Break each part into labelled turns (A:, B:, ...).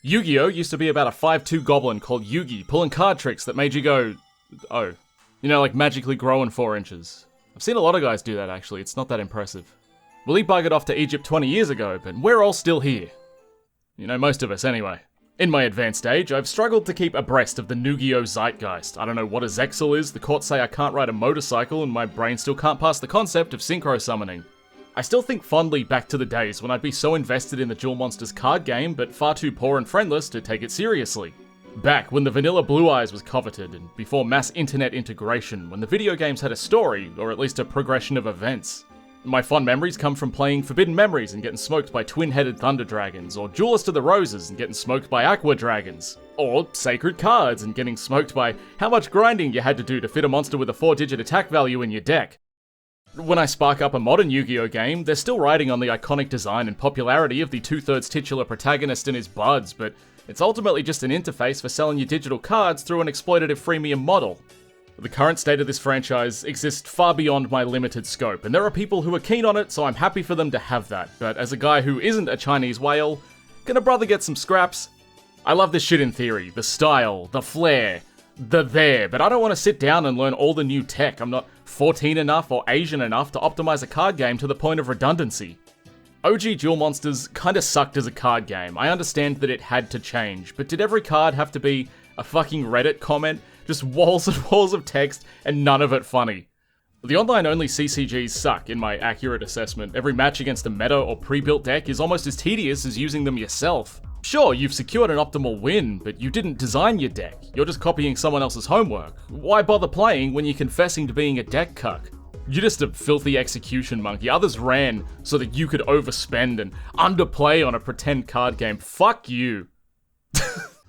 A: Yu-Gi-Oh! Used to be about a 5'2" goblin called Yugi pulling card tricks that made you go, oh. You know, like magically growing 4 inches. I've seen a lot of guys do that actually, it's not that impressive. Well, he buggered off to Egypt 20 years ago, but we're all still here. You know, most of us anyway. In my advanced age, I've struggled to keep abreast of the Yu-Gi-Oh! Zeitgeist. I don't know what a Zexal is, the courts say I can't ride a motorcycle, and my brain still can't pass the concept of synchro summoning. I still think fondly back to the days when I'd be so invested in the Duel Monstahs card game, but far too poor and friendless to take it seriously. Back when the vanilla Blue Eyes was coveted, and before mass internet integration, when the video games had a story, or at least a progression of events. My fond memories come from playing Forbidden Memories and getting smoked by twin-headed thunder dragons, or Duelist of the Roses and getting smoked by aqua dragons, or Sacred Cards and getting smoked by how much grinding you had to do to fit a monster with a 4-digit attack value in your deck. When I spark up a modern Yu-Gi-Oh! Game, they're still riding on the iconic design and popularity of the 2/3 titular protagonist and his buds, but it's ultimately just an interface for selling your digital cards through an exploitative freemium model. The current state of this franchise exists far beyond my limited scope, and there are people who are keen on it, so I'm happy for them to have that, but as a guy who isn't a Chinese whale, can a brother get some scraps? I love this shit in theory, the style, the flair, the there, but I don't want to sit down and learn all the new tech. I'm not 14 enough or Asian enough to optimize a card game to the point of redundancy. OG Duel Monstahs kinda sucked as a card game. I understand that it had to change, but did every card have to be a fucking Reddit comment? Just walls and walls of text and none of it funny. The online-only CCGs suck, in my accurate assessment. Every match against a meta or pre-built deck is almost as tedious as using them yourself. Sure, you've secured an optimal win, but you didn't design your deck. You're just copying someone else's homework. Why bother playing when you're confessing to being a deck cuck? You're just a filthy execution monkey. Others ran so that you could overspend and underplay on a pretend card game. Fuck you.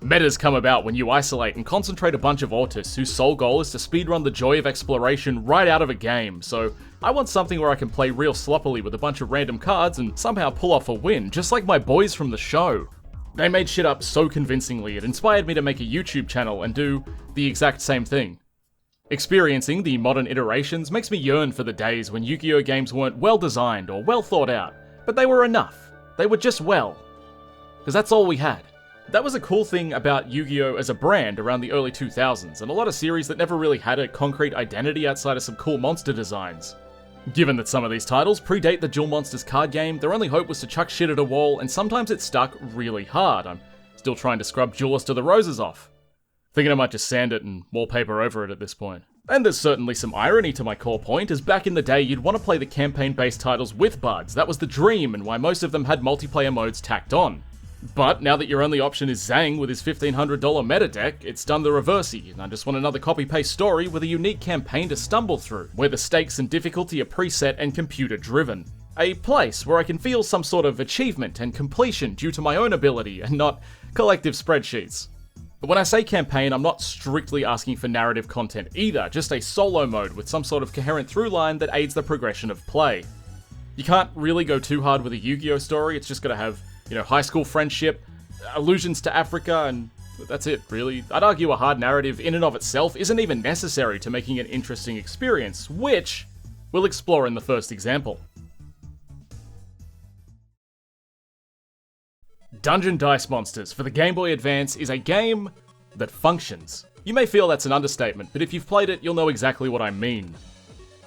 A: Metas come about when you isolate and concentrate a bunch of autists whose sole goal is to speedrun the joy of exploration right out of a game, so I want something where I can play real sloppily with a bunch of random cards and somehow pull off a win, just like my boys from the show. They made shit up so convincingly, it inspired me to make a YouTube channel and do the exact same thing. Experiencing the modern iterations makes me yearn for the days when Yu-Gi-Oh! Games weren't well designed or well thought out, but they were enough. They were just well. Because that's all we had. That was a cool thing about Yu-Gi-Oh! As a brand around the early 2000s, and a lot of series that never really had a concrete identity outside of some cool monster designs. Given that some of these titles predate the Duel Monstahs card game, their only hope was to chuck shit at a wall, and sometimes it stuck really hard. I'm still trying to scrub Duelist of the Roses off. Thinking I might just sand it and wallpaper over it at this point. And there's certainly some irony to my core point, as back in the day you'd want to play the campaign-based titles with buds. That was the dream, and why most of them had multiplayer modes tacked on. But now that your only option is Zhang with his $1,500 meta deck, it's done the reversey, and I just want another copy-paste story with a unique campaign to stumble through, where the stakes and difficulty are preset and computer-driven. A place where I can feel some sort of achievement and completion due to my own ability, and not collective spreadsheets. When I say campaign, I'm not strictly asking for narrative content either, just a solo mode with some sort of coherent through line that aids the progression of play. You can't really go too hard with a Yu-Gi-Oh! Story, it's just gotta have, high school friendship, allusions to Africa, and that's it, really. I'd argue a hard narrative in and of itself isn't even necessary to making an interesting experience, which we'll explore in the first example. Dungeon Dice Monstahs for the Game Boy Advance is a game that functions. You may feel that's an understatement, but if you've played it, you'll know exactly what I mean.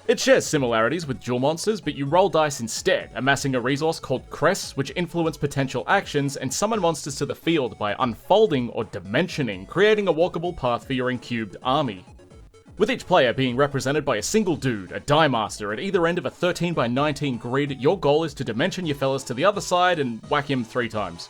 A: It shares similarities with Duel Monstahs, but you roll dice instead, amassing a resource called crests, which influence potential actions and summon monsters to the field by unfolding or dimensioning, creating a walkable path for your incubed army. With each player being represented by a single dude, a die master, at either end of a 13x19 grid, your goal is to dimension your fellas to the other side and whack him 3 times.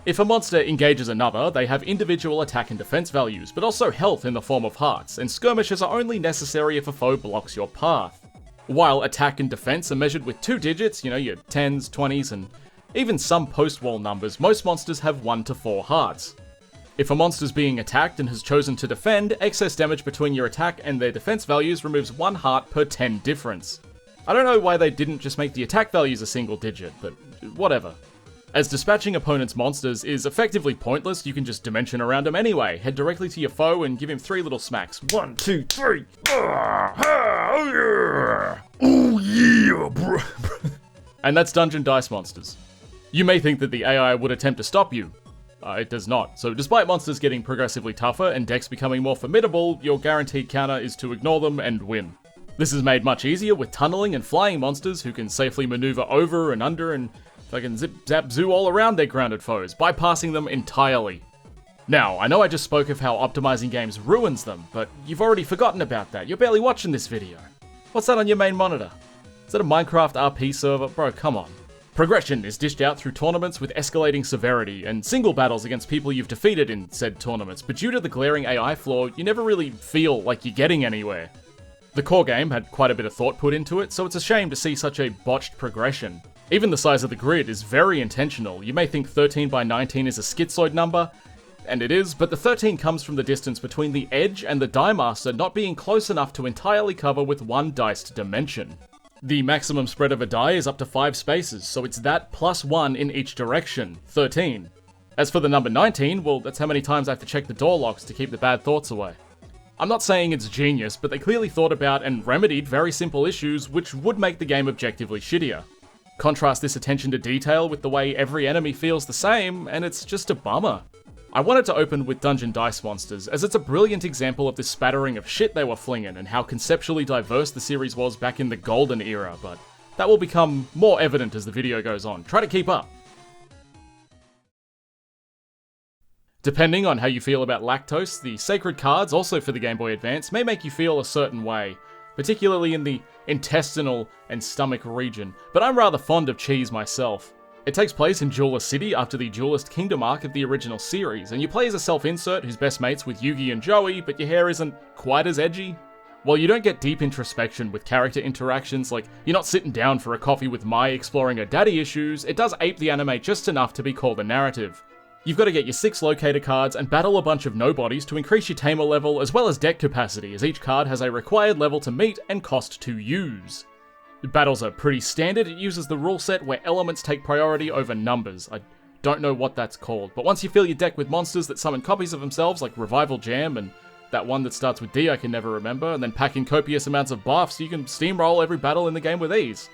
A: If a monster engages another, they have individual attack and defense values, but also health in the form of hearts, and skirmishes are only necessary if a foe blocks your path. While attack and defense are measured with 2 digits, your 10s, 20s, and even some post-wall numbers, most monsters have 1 to 4 hearts. If a monster's being attacked and has chosen to defend, excess damage between your attack and their defense values removes 1 heart per 10 difference. I don't know why they didn't just make the attack values a single digit, but whatever. As dispatching opponents' monsters is effectively pointless, you can just dimension around them anyway, head directly to your foe and give him 3 little smacks. 1, 2, 3! Oh yeah, bro! And that's Dungeon Dice Monstahs. You may think that the AI would attempt to stop you. It does not. So despite monsters getting progressively tougher and decks becoming more formidable, your guaranteed counter is to ignore them and win. This is made much easier with tunneling and flying monsters who can safely maneuver over and under and fucking zip zap zoo all around their grounded foes, bypassing them entirely. Now, I know I just spoke of how optimizing games ruins them, but you've already forgotten about that. You're barely watching this video. What's that on your main monitor? Is that a Minecraft RP server? Bro, come on. Progression is dished out through tournaments with escalating severity and single battles against people you've defeated in said tournaments, but due to the glaring AI flaw, you never really feel like you're getting anywhere. The core game had quite a bit of thought put into it, so it's a shame to see such a botched progression. Even the size of the grid is very intentional. You may think 13 by 19 is a schizoid number, and it is, but the 13 comes from the distance between the edge and the die master not being close enough to entirely cover with one diced dimension. The maximum spread of a die is up to 5 spaces, so it's that plus 1 in each direction, 13. As for the number 19, well, that's how many times I have to check the door locks to keep the bad thoughts away. I'm not saying it's genius, but they clearly thought about and remedied very simple issues which would make the game objectively shittier. Contrast this attention to detail with the way every enemy feels the same, and it's just a bummer. I wanted to open with Dungeon Dice Monsters, as it's a brilliant example of the spattering of shit they were flinging and how conceptually diverse the series was back in the golden era, but that will become more evident as the video goes on. Try to keep up. Depending on how you feel about lactose, the sacred cards, also for the Game Boy Advance, may make you feel a certain way, particularly in the intestinal and stomach region, but I'm rather fond of cheese myself. It takes place in Duelist City after the Duelist Kingdom arc of the original series, and you play as a self-insert who's best mates with Yugi and Joey, but your hair isn't quite as edgy. While you don't get deep introspection with character interactions, like you're not sitting down for a coffee with Mai exploring her daddy issues, it does ape the anime just enough to be called a narrative. You've got to get your 6 locator cards and battle a bunch of nobodies to increase your tamer level as well as deck capacity, as each card has a required level to meet and cost to use. The battles are pretty standard. It uses the rule set where elements take priority over numbers. I don't know what that's called, but once you fill your deck with monsters that summon copies of themselves like Revival Jam and that one that starts with D I can never remember, and then pack in copious amounts of buffs, you can steamroll every battle in the game with ease.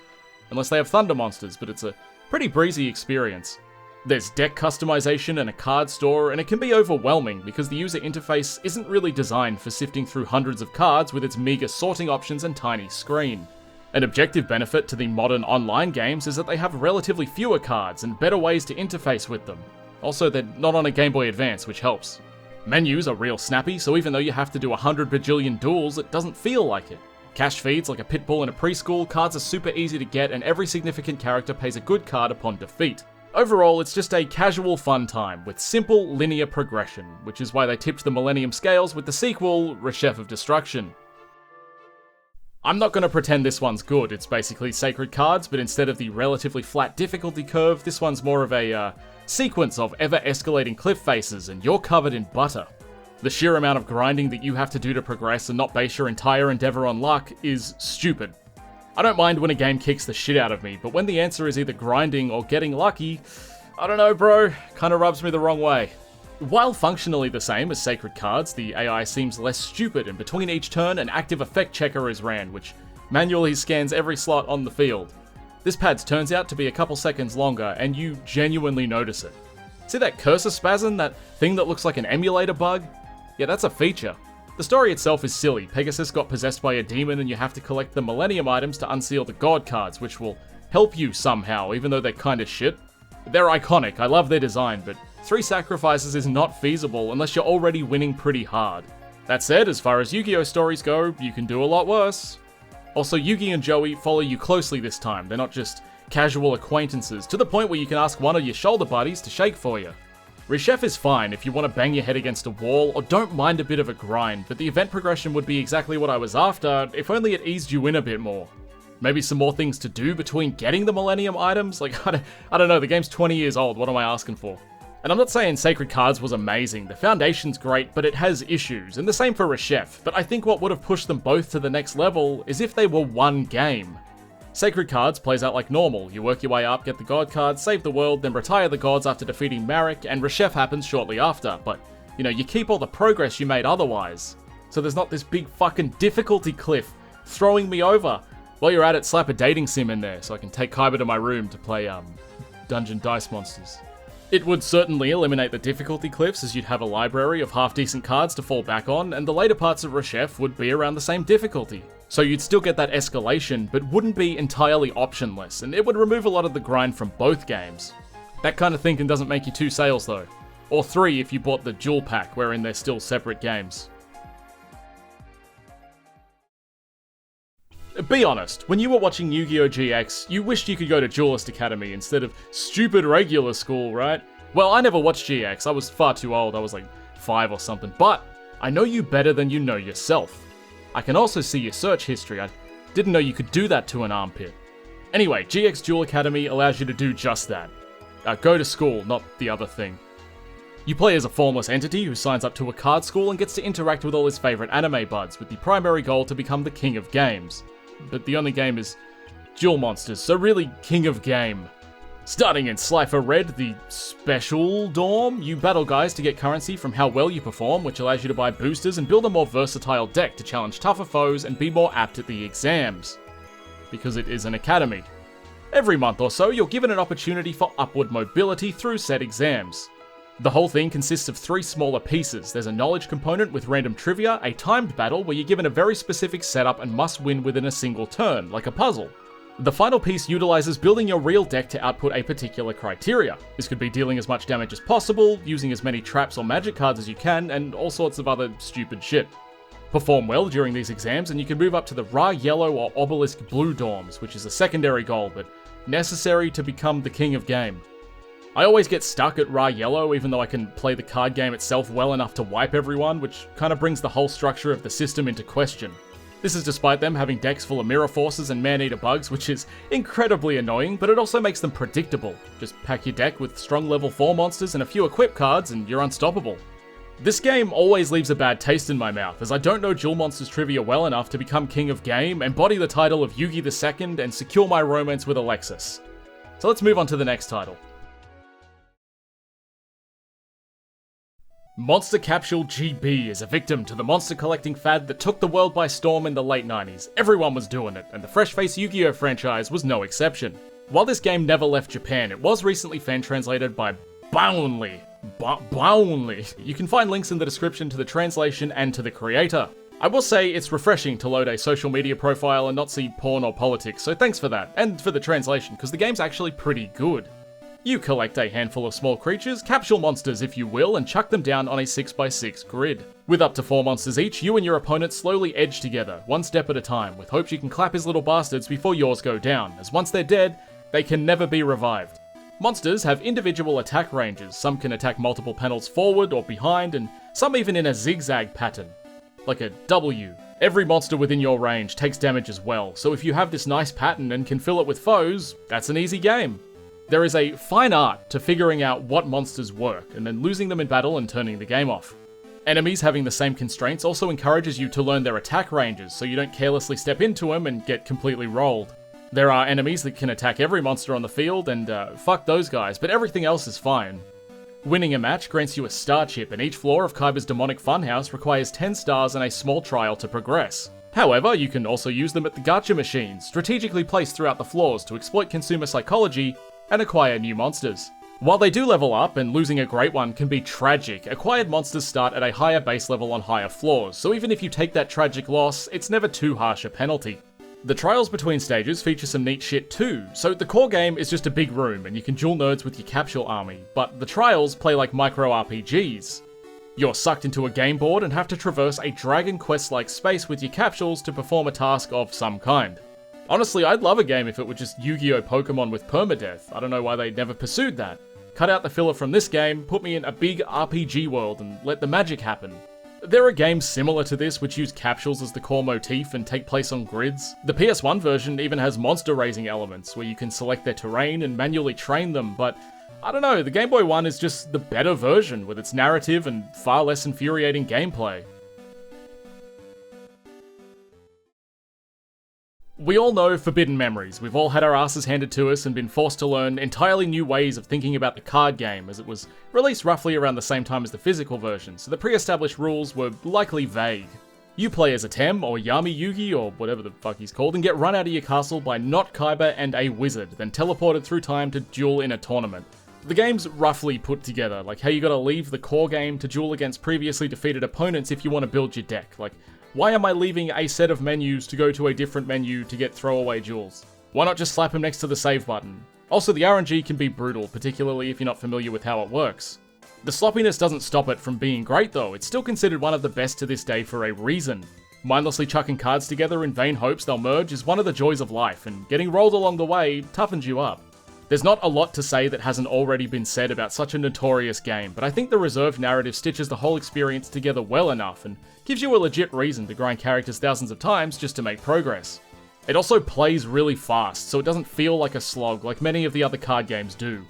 A: Unless they have Thunder monsters, but it's a pretty breezy experience. There's deck customization and a card store, and it can be overwhelming because the user interface isn't really designed for sifting through hundreds of cards with its meager sorting options and tiny screen. An objective benefit to the modern online games is that they have relatively fewer cards and better ways to interface with them. Also, they're not on a Game Boy Advance, which helps. Menus are real snappy, so even though you have to do 100 bajillion duels, it doesn't feel like it. Cash feeds like a pit bull in a preschool, cards are super easy to get, and every significant character pays a good card upon defeat. Overall, it's just a casual fun time with simple linear progression, which is why they tipped the Millennium Scales with the sequel, Reshef of Destruction. I'm not going to pretend this one's good, it's basically sacred cards, but instead of the relatively flat difficulty curve, this one's more of a sequence of ever-escalating cliff faces, and you're covered in butter. The sheer amount of grinding that you have to do to progress and not base your entire endeavor on luck is stupid. I don't mind when a game kicks the shit out of me, but when the answer is either grinding or getting lucky, I don't know bro, kinda rubs me the wrong way. While functionally the same as sacred cards, the AI seems less stupid, and between each turn an active effect checker is ran, which manually scans every slot on the field. This pad turns out to be a couple seconds longer, and you genuinely notice it. See that cursor spasm, that thing that looks like an emulator bug? Yeah, that's a feature. The story itself is silly. Pegasus got possessed by a demon and you have to collect the Millennium items to unseal the God cards, which will help you somehow, even though they're kinda shit. They're iconic, I love their design, but 3 sacrifices is not feasible unless you're already winning pretty hard. That said, as far as Yu-Gi-Oh stories go, you can do a lot worse. Also, Yugi and Joey follow you closely this time. They're not just casual acquaintances, to the point where you can ask one of your shoulder buddies to shake for you. Reshef is fine if you want to bang your head against a wall or don't mind a bit of a grind, but the event progression would be exactly what I was after if only it eased you in a bit more. Maybe some more things to do between getting the Millennium items? Like, I don't know, the game's 20 years old, what am I asking for? And I'm not saying Sacred Cards was amazing, the foundation's great, but it has issues, and the same for Reshef, but I think what would have pushed them both to the next level is if they were one game. Sacred Cards plays out like normal, you work your way up, get the God cards, save the world, then retire the gods after defeating Marek, and Reshef happens shortly after, but, you know, you keep all the progress you made otherwise. So there's not this big fucking difficulty cliff throwing me over. While you're at it, slap a dating sim in there so I can take Kaiba to my room to play, Dungeon Dice Monsters. It would certainly eliminate the difficulty cliffs, as you'd have a library of half-decent cards to fall back on, and the later parts of Reshef would be around the same difficulty. So you'd still get that escalation, but wouldn't be entirely optionless, and it would remove a lot of the grind from both games. That kind of thinking doesn't make you 2 sales though. Or 3 if you bought the Duel Pack, wherein they're still separate games. Be honest, when you were watching Yu-Gi-Oh! GX, you wished you could go to Duelist Academy instead of stupid regular school, right? Well, I never watched GX, I was far too old, I was like 5 or something, but I know you better than you know yourself. I can also see your search history, I didn't know you could do that to an armpit. Anyway, GX Duel Academy allows you to do just that. Go to school, not the other thing. You play as a formless entity who signs up to a card school and gets to interact with all his favourite anime buds, with the primary goal to become the king of games. But the only game is Duel Monstahs, so really king of game. Starting in Slifer Red, the special dorm, you battle guys to get currency from how well you perform, which allows you to buy boosters and build a more versatile deck to challenge tougher foes and be more apt at the exams. Because it is an academy. Every month or so, you're given an opportunity for upward mobility through said exams. The whole thing consists of 3 smaller pieces. There's a knowledge component with random trivia, a timed battle where you're given a very specific setup and must win within a single turn, like a puzzle. The final piece utilizes building your real deck to output a particular criteria. This could be dealing as much damage as possible, using as many traps or magic cards as you can, and all sorts of other stupid shit. Perform well during these exams and you can move up to the Ra Yellow or Obelisk Blue dorms, which is a secondary goal, but necessary to become the king of game. I always get stuck at Ra Yellow, even though I can play the card game itself well enough to wipe everyone, which kind of brings the whole structure of the system into question. This is despite them having decks full of Mirror Forces and Man-Eater bugs, which is incredibly annoying, but it also makes them predictable. Just pack your deck with strong level 4 monsters and a few equip cards and you're unstoppable. This game always leaves a bad taste in my mouth, as I don't know Duel Monstahs trivia well enough to become king of game, embody the title of Yugi II, and secure my romance with Alexis. So let's move on to the next title. Monster Capsule GB is a victim to the monster collecting fad that took the world by storm in the late 90s. Everyone was doing it, and the Fresh Face Yu-Gi-Oh! Franchise was no exception. While this game never left Japan, it was recently fan-translated by Boundly. You can find links in the description to the translation and to the creator. I will say it's refreshing to load a social media profile and not see porn or politics, so thanks for that, and for the translation, because the game's actually pretty good. You collect a handful of small creatures, capsule monsters if you will, and chuck them down on a 6x6 grid. With up to 4 monsters each, you and your opponent slowly edge together, one step at a time, with hopes you can clap his little bastards before yours go down, as once they're dead, they can never be revived. Monsters have individual attack ranges, some can attack multiple panels forward or behind, and some even in a zigzag pattern. Like a W. Every monster within your range takes damage as well, so if you have this nice pattern and can fill it with foes, that's an easy game. There is a fine art to figuring out what monsters work, and then losing them in battle and turning the game off. Enemies having the same constraints also encourages you to learn their attack ranges, so you don't carelessly step into them and get completely rolled. There are enemies that can attack every monster on the field, and fuck those guys, but everything else is fine. Winning a match grants you a star chip, and each floor of Kaiba's demonic funhouse requires 10 stars and a small trial to progress. However, you can also use them at the gacha machines, strategically placed throughout the floors to exploit consumer psychology and acquire new monsters. While they do level up, and losing a great one can be tragic, acquired monsters start at a higher base level on higher floors, so even if you take that tragic loss, it's never too harsh a penalty. The trials between stages feature some neat shit too, so the core game is just a big room and you can duel nerds with your capsule army, but the trials play like micro RPGs. You're sucked into a game board and have to traverse a Dragon Quest-like space with your capsules to perform a task of some kind. Honestly, I'd love a game if it were just Yu-Gi-Oh! Pokemon with permadeath. I don't know why they never pursued that. Cut out the filler from this game, put me in a big RPG world, and let the magic happen. There are games similar to this which use capsules as the core motif and take place on grids. The PS1 version even has monster raising elements, where you can select their terrain and manually train them, but I don't know, the Game Boy one is just the better version with its narrative and far less infuriating gameplay. We all know Forbidden Memories. We've all had our asses handed to us and been forced to learn entirely new ways of thinking about the card game, as it was released roughly around the same time as the physical version, so the pre-established rules were likely vague. You play as a Tem, or Yami Yugi, or whatever the fuck he's called, and get run out of your castle by not Kaiba and a wizard, then teleported through time to duel in a tournament. The game's roughly put together, like how you gotta leave the core game to duel against previously defeated opponents if you want to build your deck. Like, why am I leaving a set of menus to go to a different menu to get throwaway duels? Why not just slap them next to the save button? Also, the RNG can be brutal, particularly if you're not familiar with how it works. The sloppiness doesn't stop it from being great though, it's still considered one of the best to this day for a reason. Mindlessly chucking cards together in vain hopes they'll merge is one of the joys of life, and getting rolled along the way toughens you up. There's not a lot to say that hasn't already been said about such a notorious game, but I think the reserved narrative stitches the whole experience together well enough and gives you a legit reason to grind characters thousands of times just to make progress. It also plays really fast, so it doesn't feel like a slog like many of the other card games do.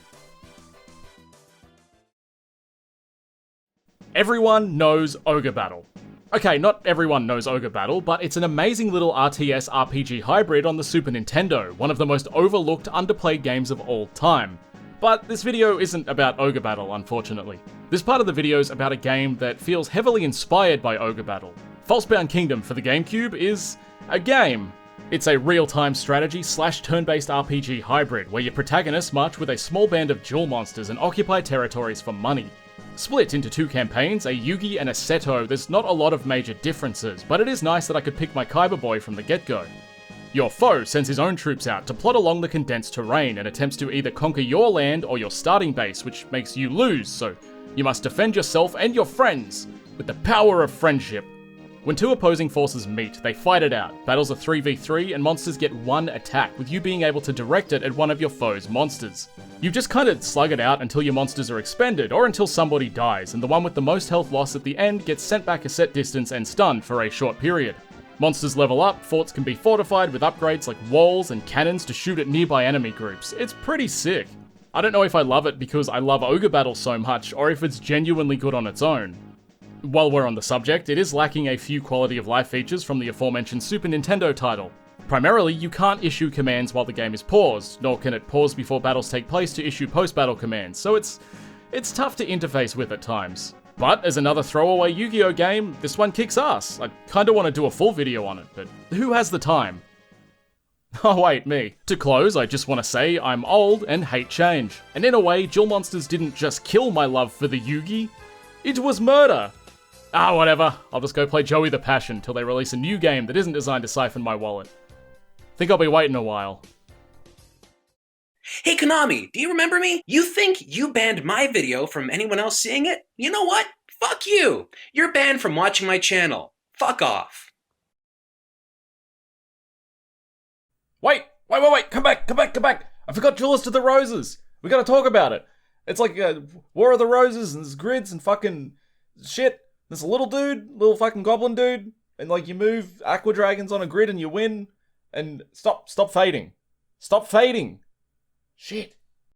A: Everyone knows Ogre Battle. Okay, not everyone knows Ogre Battle, but it's an amazing little RTS RPG hybrid on the Super Nintendo, one of the most overlooked, underplayed games of all time. But this video isn't about Ogre Battle, unfortunately. This part of the video is about a game that feels heavily inspired by Ogre Battle. Falsebound Kingdom for the GameCube is a game. It's a real-time strategy / turn-based RPG hybrid, where your protagonists march with a small band of Duel Monstahs and occupy territories for money. Split into 2 campaigns, a Yugi and a Seto, there's not a lot of major differences, but it is nice that I could pick my Kaiba boy from the get-go. Your foe sends his own troops out to plot along the condensed terrain and attempts to either conquer your land or your starting base, which makes you lose, so you must defend yourself and your friends with the power of friendship. When 2 opposing forces meet, they fight it out. Battles are 3v3 and monsters get 1 attack, with you being able to direct it at one of your foe's monsters. You just kind of slug it out until your monsters are expended, or until somebody dies, and the one with the most health loss at the end gets sent back a set distance and stunned for a short period. Monsters level up, forts can be fortified with upgrades like walls and cannons to shoot at nearby enemy groups. It's pretty sick. I don't know if I love it because I love Ogre Battle so much, or if it's genuinely good on its own. While we're on the subject, it is lacking a few quality of life features from the aforementioned Super Nintendo title. Primarily, you can't issue commands while the game is paused, nor can it pause before battles take place to issue post-battle commands, so it's tough to interface with at times. But as another throwaway Yu-Gi-Oh game, this one kicks ass. I kinda want to do a full video on it, but who has the time? Oh wait, me. To close, I just want to say I'm old and hate change. And in a way, Duel Monstahs didn't just kill my love for the Yugi, it was murder! Ah, whatever. I'll just go play Joey the Passion till they release a new game that isn't designed to siphon my wallet. Think I'll be waiting a while.
B: Hey Konami, do you remember me? You think you banned my video from anyone else seeing it? You know what? Fuck you! You're banned from watching my channel. Fuck off.
A: Wait! Come back! I forgot Duelist of the Roses! We gotta talk about it! It's like War of the Roses, and there's grids and fucking shit. There's a little fucking goblin dude, and like you move aqua dragons on a grid and you win. And stop fading. Stop fading. Shit.